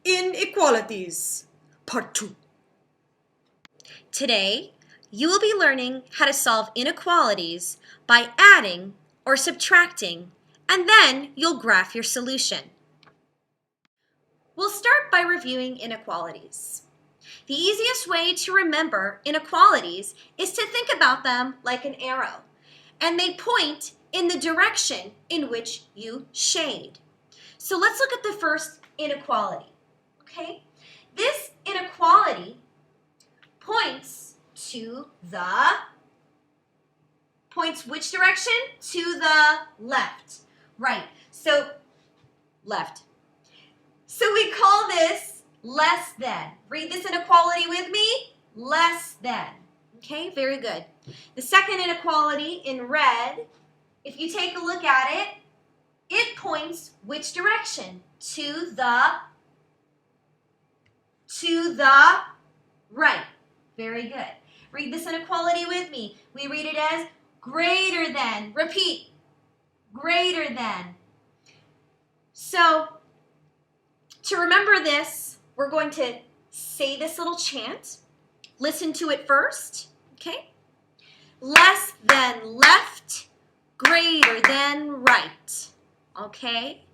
Inequalities, Part 2. Today, you will be learning how to solve inequalities by adding or subtracting, and then you'll graph your solution. We'll start by reviewing inequalities. The easiest way to remember inequalities is to think about them like an arrow, and they point in the direction in which you shade. So let's look at the first inequality. Okay? This inequality points which direction? To the left. Right. So left. So we call this less than. Read this inequality with me. Less than. Okay, very good. The second inequality in red, if you take a look at it, it points which direction? To the right. Very good. Read this inequality with me. We read it as greater than. Repeat. Greater than. So, to remember this, we're going to say this little chant. Listen to it first. Okay? Less than left, greater than right. Okay?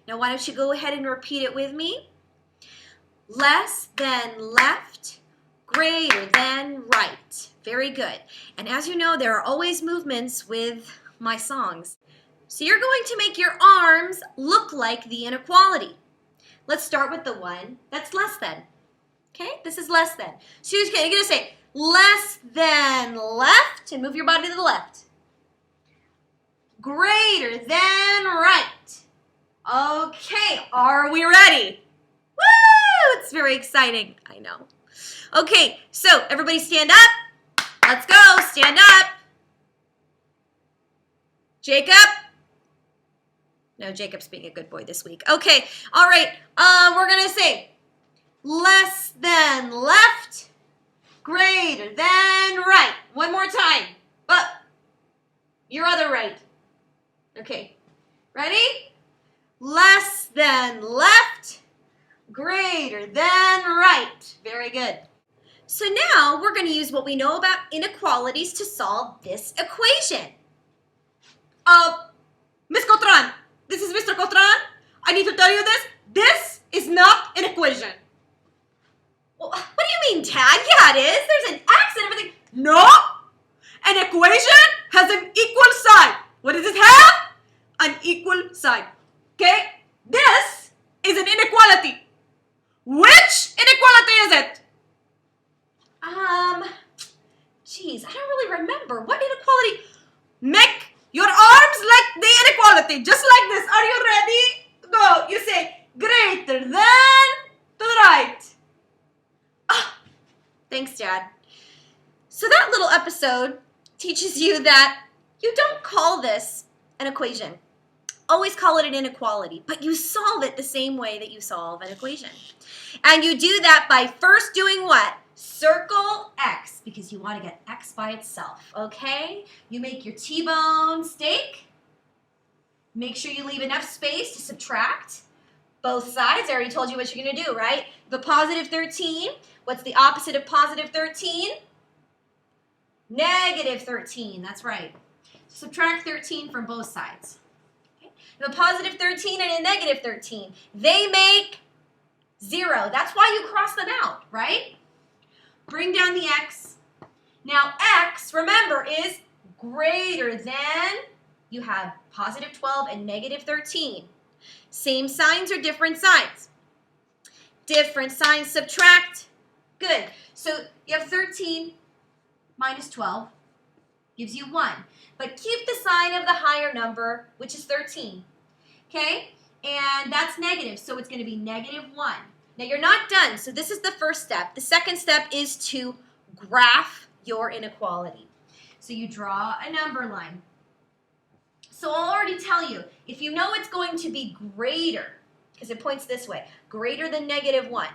Now, why don't you go ahead and repeat it with me? Less than left, greater than right. Very good. And as you know, there are always movements with my songs. So you're going to make your arms look like the inequality. Let's start with the one that's less than. Okay, this is less than. So you're going to say less than left and move your body to the left. Greater than right. Okay, are we ready? Woo! It's very exciting. I know. Okay, so everybody stand up. Let's go. Stand up. Jacob? No, Jacob's being a good boy this week. Okay, all right. We're going to say less than left, greater than right. One more time. Up. Your other right. Okay, ready? Less than left, greater than right. Very good. So now we're going to use what we know about inequalities to solve this equation. Miss Cotran, this is Mr. Cotran. I need to tell you this. This is not an equation. Well, what do you mean, Dad? Yeah, it is. There's an X and everything. No! An equation has an equal sign. What does it have? An equal sign. Okay? This is an inequality. Which inequality is it? Geez, I don't really remember. What inequality? Make your arms like the inequality, just like this. Are you ready? Go. You say greater than to the right. Ah, thanks, Dad. So that little episode teaches you that you don't call this an equation. Always call it an inequality, but you solve it the same way that you solve an equation. And you do that by first doing what? Circle X, because you want to get X by itself, okay? You make your T-bone steak. Make sure you leave enough space to subtract both sides. I already told you what you're going to do, right? The positive 13. What's the opposite of positive 13? Negative 13. That's right. Subtract 13 from both sides. Okay? The positive 13 and a negative 13. They make 0. That's why you cross them out, right? Bring down the X. Now X, remember, is greater than, you have positive 12 and negative 13. Same signs or different signs? Different signs, subtract. Good. So you have 13 minus 12 gives you 1. But keep the sign of the higher number, which is 13. Okay? And that's negative, so it's going to be negative 1. Now, you're not done, so this is the first step. The second step is to graph your inequality. So you draw a number line. So I'll already tell you, if you know it's going to be greater, because it points this way, greater than negative 1,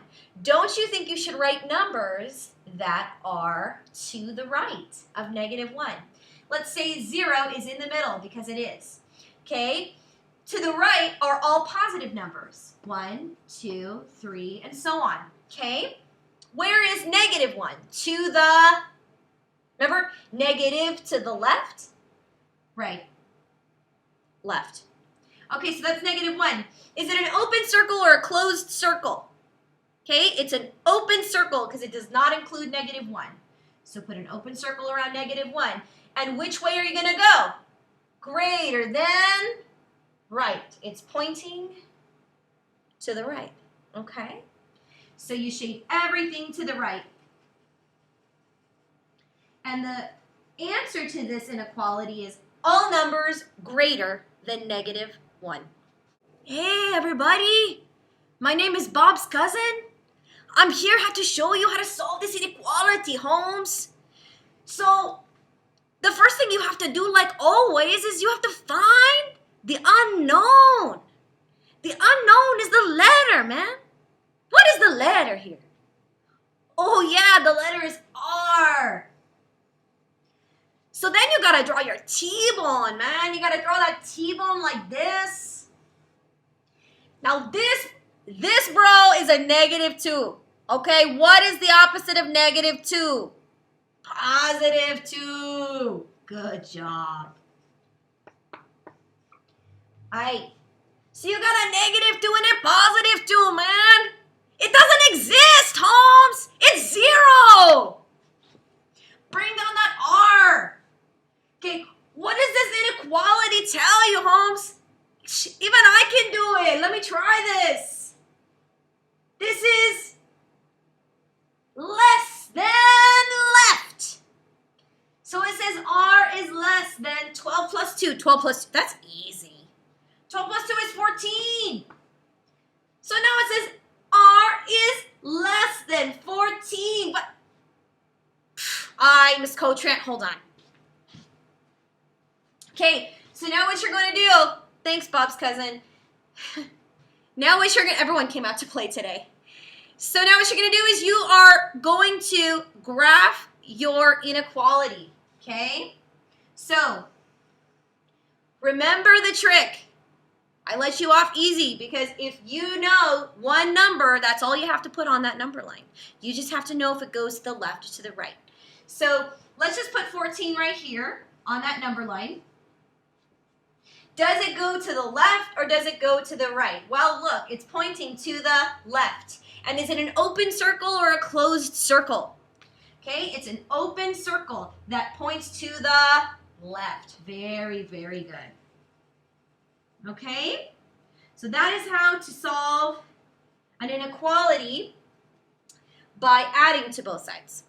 don't you think you should write numbers that are to the right of negative 1? Let's say 0 is in the middle, because it is. Okay? to the right are all positive numbers. 1, 2, 3, and so on. Okay? Where is negative 1? To the, remember, negative to the left? Right. Left. Okay, so that's negative 1. Is it an open circle or a closed circle? Okay, it's an open circle because it does not include negative 1. So put an open circle around negative 1. And which way are you going to go? Greater than right. It's pointing to the right. Okay? So you shape everything to the right. And the answer to this inequality is all numbers greater than negative 1. Hey, everybody. My name is Bob's cousin. I'm here to show you how to solve this inequality, Holmes. So, the first thing you have to do, like always, is you have to find the unknown. The unknown is the letter, man. What is the letter here? Oh, yeah, the letter is R. So then you gotta draw your T-bone, man. You gotta draw that T-bone like this. Now this, bro, is a negative 2. Okay, what is the opposite of negative 2? Positive 2. Good job. Aight. So you got a negative 2 and a positive 2, man. It doesn't exist, Holmes. It's 0. Bring down that R. Okay, what does this inequality tell you, Holmes? Even I can do it. Let me try this. This is less than left. So it says R is less than 12 plus 2. 12 plus 2, that's easy. 12 plus 2 is 14. So now it says R is less than 14. But Miss Cotran, hold on. Okay, so now what you're going to do, thanks, Bob's cousin. Now what you're going to, everyone came out to play today. So now what you're going to do is you are going to graph your inequality, okay? So, remember the trick. I let you off easy because if you know one number, that's all you have to put on that number line. You just have to know if it goes to the left or to the right. So, let's just put 14 right here on that number line. Does it go to the left or does it go to the right? Well, look, it's pointing to the left. And is it an open circle or a closed circle? Okay, it's an open circle that points to the left. Very, very good. Okay, so that is how to solve an inequality by adding to both sides.